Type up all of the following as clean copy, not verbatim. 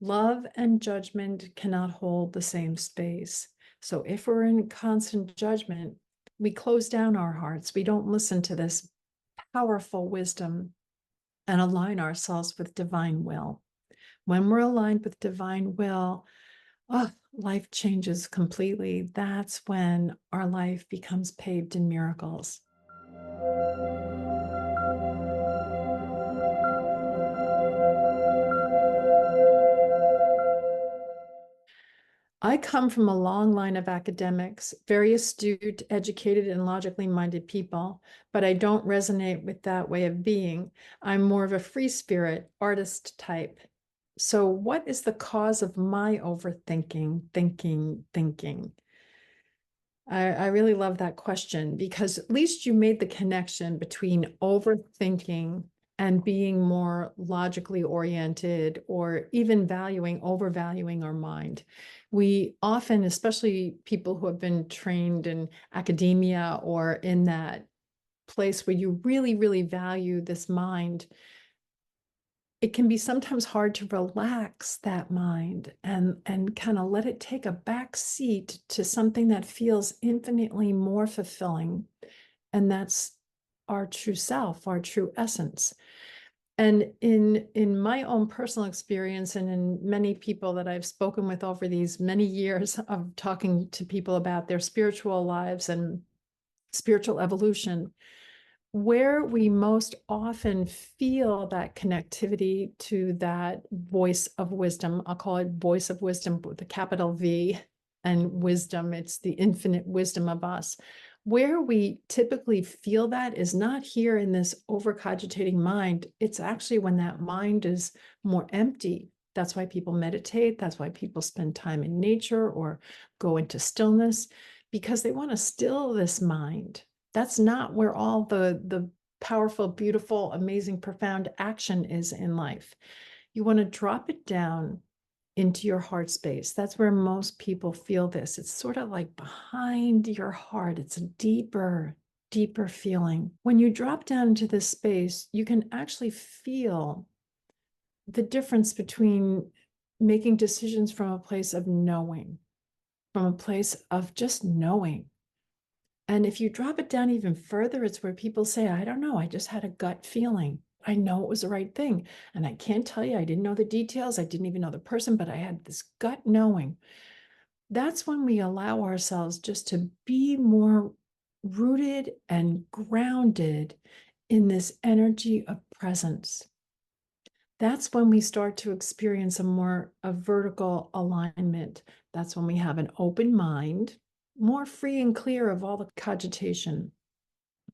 Love and judgment cannot hold the same space. So if we're in constant judgment, we close down our hearts. We don't listen to this powerful wisdom and align ourselves with divine will. When we're aligned with divine will, oh, life changes completely. That's when our life becomes paved in miracles. I come from a long line of academics, very astute, educated, and logically minded people, but I don't resonate with that way of being. I'm more of a free spirit, artist type. So, what is the cause of my overthinking, thinking? I really love that question because at least you made the connection between overthinking and being more logically oriented or even overvaluing our mind. We often, especially people who have been trained in academia or in that place where you really, really value this mind, it can be sometimes hard to relax that mind and kind of let it take a back seat to something that feels infinitely more fulfilling. And that's our true self, our true essence. And in my own personal experience, and in many people that I've spoken with over these many years of talking to people about their spiritual lives and spiritual evolution, where we most often feel that connectivity to that voice of wisdom, I'll call it voice of wisdom with a capital V, and wisdom, it's the infinite wisdom of us. Where we typically feel that is not here in this overcogitating mind. It's actually when that mind is more empty. That's why people meditate. That's why people spend time in nature or go into stillness, because they want to still this mind. That's not where all the powerful, beautiful, amazing, profound action is in life. You want to drop it down into your heart space. That's where most people feel this. It's sort of like behind your heart. It's a deeper, deeper feeling. When you drop down into this space, you can actually feel the difference between making decisions from a place of knowing, from a place of just knowing. And if you drop it down even further, it's where people say, I don't know, I just had a gut feeling. I know it was the right thing. And I can't tell you, I didn't know the details. I didn't even know the person, but I had this gut knowing. That's when we allow ourselves just to be more rooted and grounded in this energy of presence. That's when we start to experience a vertical alignment. That's when we have an open mind, more free and clear of all the cogitation.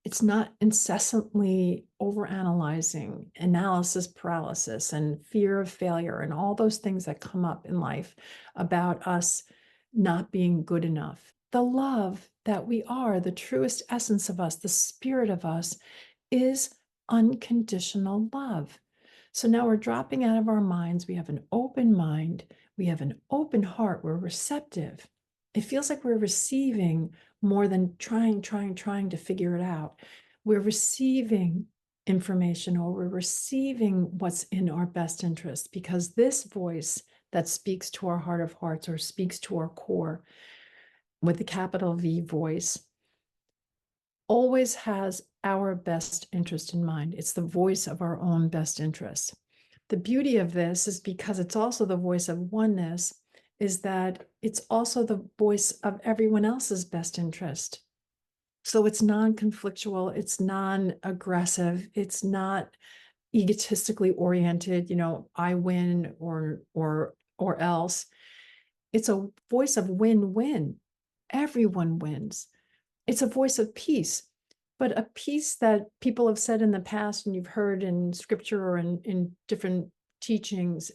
It's not incessantly overanalyzing, analysis paralysis, and fear of failure, and all those things that come up in life about us not being good enough. The love that we are, the truest essence of us, the spirit of us, is unconditional love. So now we're dropping out of our minds. We have an open mind. We have an open heart. We're receptive. It feels like we're receiving more than trying to figure it out. We're receiving information, or we're receiving what's in our best interest, because this voice that speaks to our heart of hearts or speaks to our core with the capital V voice always has our best interest in mind. It's the voice of our own best interest. The beauty of this is because it's also the voice of oneness, is that it's also the voice of everyone else's best interest. So it's non-conflictual, it's non-aggressive, it's not egotistically oriented, I win or else. It's a voice of win-win. Everyone wins. It's a voice of peace, but a peace that people have said in the past, and you've heard in scripture or in different teachings.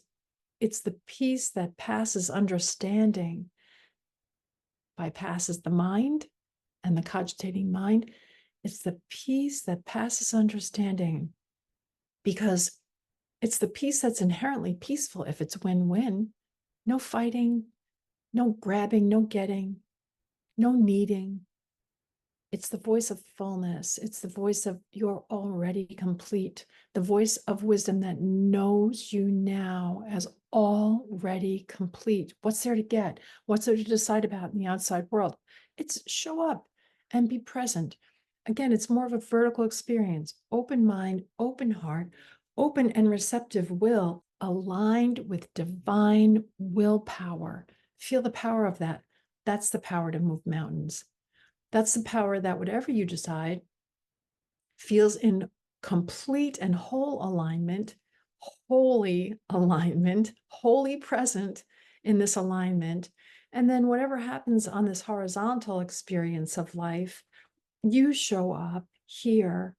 It's the peace that passes understanding, bypasses the mind and the cogitating mind. It's the peace that passes understanding, because it's the peace that's inherently peaceful if it's win-win. No fighting, no grabbing, no getting, no needing. It's the voice of fullness. It's the voice of you're already complete. The voice of wisdom that knows you now as already complete. What's there to get? What's there to decide about in the outside world? It's show up and be present. Again, it's more of a vertical experience, open mind, open heart, open and receptive will, aligned with divine willpower. Feel the power of that. That's the power to move mountains. That's the power that whatever you decide feels in complete and whole alignment, holy alignment, wholly present in this alignment. And then whatever happens on this horizontal experience of life, you show up here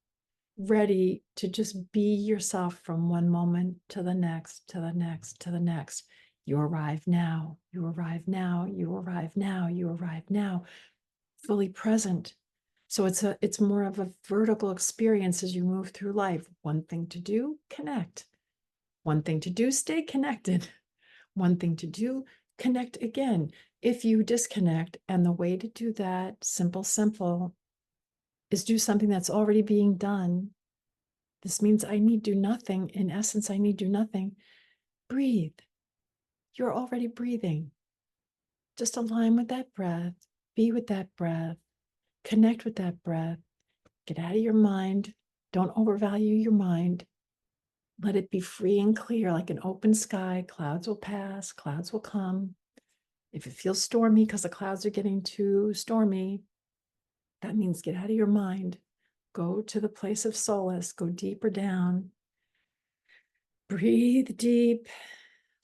ready to just be yourself from one moment to the next, to the next, to the next. You arrive now, you arrive now, you arrive now, you arrive now, fully present. So it's more of a vertical experience as you move through life. One thing to do, connect. One thing to do, stay connected. One thing to do, connect again. If you disconnect, and the way to do that, simple, is do something that's already being done. This means I need do nothing. In essence, I need do nothing. Breathe. You're already breathing. Just align with that breath. Be with that breath. Connect with that breath. Get out of your mind. Don't overvalue your mind. Let it be free and clear like an open sky. Clouds will pass, clouds will come. If it feels stormy because the clouds are getting too stormy, that means get out of your mind. Go to the place of solace. Go deeper down. Breathe deep.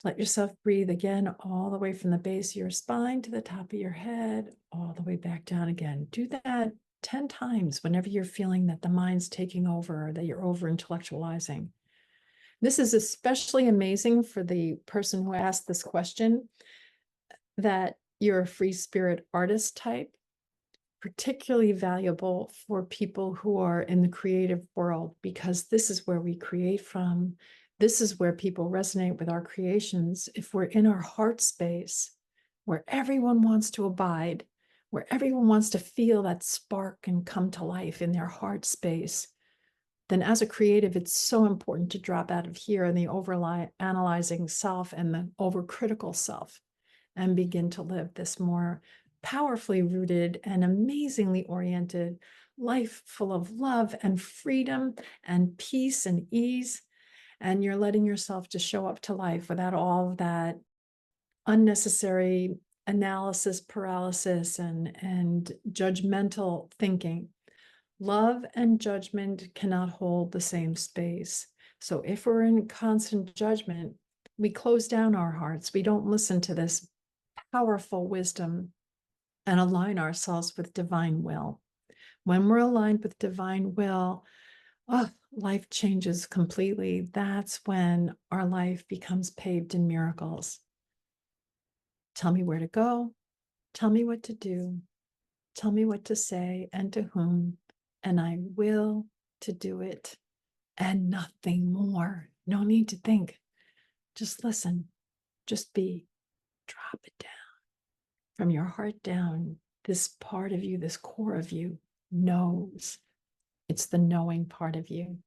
Let yourself breathe again all the way from the base of your spine to the top of your head, all the way back down again. Do that 10 times whenever you're feeling that the mind's taking over or that you're over intellectualizing. This is especially amazing for the person who asked this question, that you're a free spirit artist type, particularly valuable for people who are in the creative world, because this is where we create from. This is where people resonate with our creations. If we're in our heart space, where everyone wants to abide, where everyone wants to feel that spark and come to life in their heart space, then as a creative, it's so important to drop out of here and the analyzing self and the overcritical self and begin to live this more powerfully rooted and amazingly oriented life full of love and freedom and peace and ease. And you're letting yourself just show up to life without all of that unnecessary analysis paralysis and judgmental thinking. Love and judgment cannot hold the same space. So if we're in constant judgment, we close down our hearts. We don't listen to this powerful wisdom and align ourselves with divine will. When we're aligned with divine will, life changes completely. That's when our life becomes paved in miracles. Tell me where to go. Tell me what to do. Tell me what to say and to whom, and I will to do it, and nothing more. No need to think. Just listen. Just be. Drop it down. From your heart down, this part of you, this core of you knows. It's the knowing part of you.